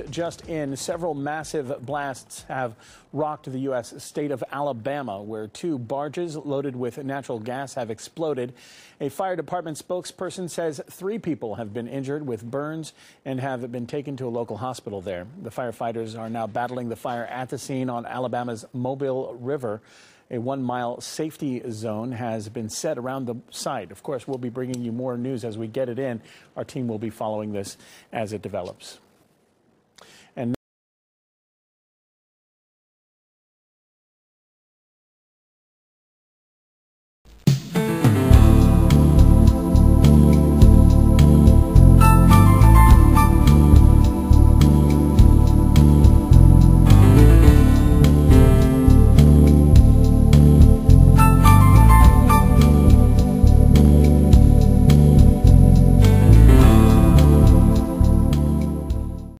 Just in, several massive blasts have rocked the U.S. state of Alabama, where two barges loaded with natural gas have exploded. A fire department spokesperson says 3 people have been injured with burns and have been taken to a local hospital there. The firefighters are now battling the fire at the scene on Alabama's Mobile River. A 1-mile safety zone has been set around the site. Of course, we'll be bringing you more news as we get it in. Our team will be following this as it develops.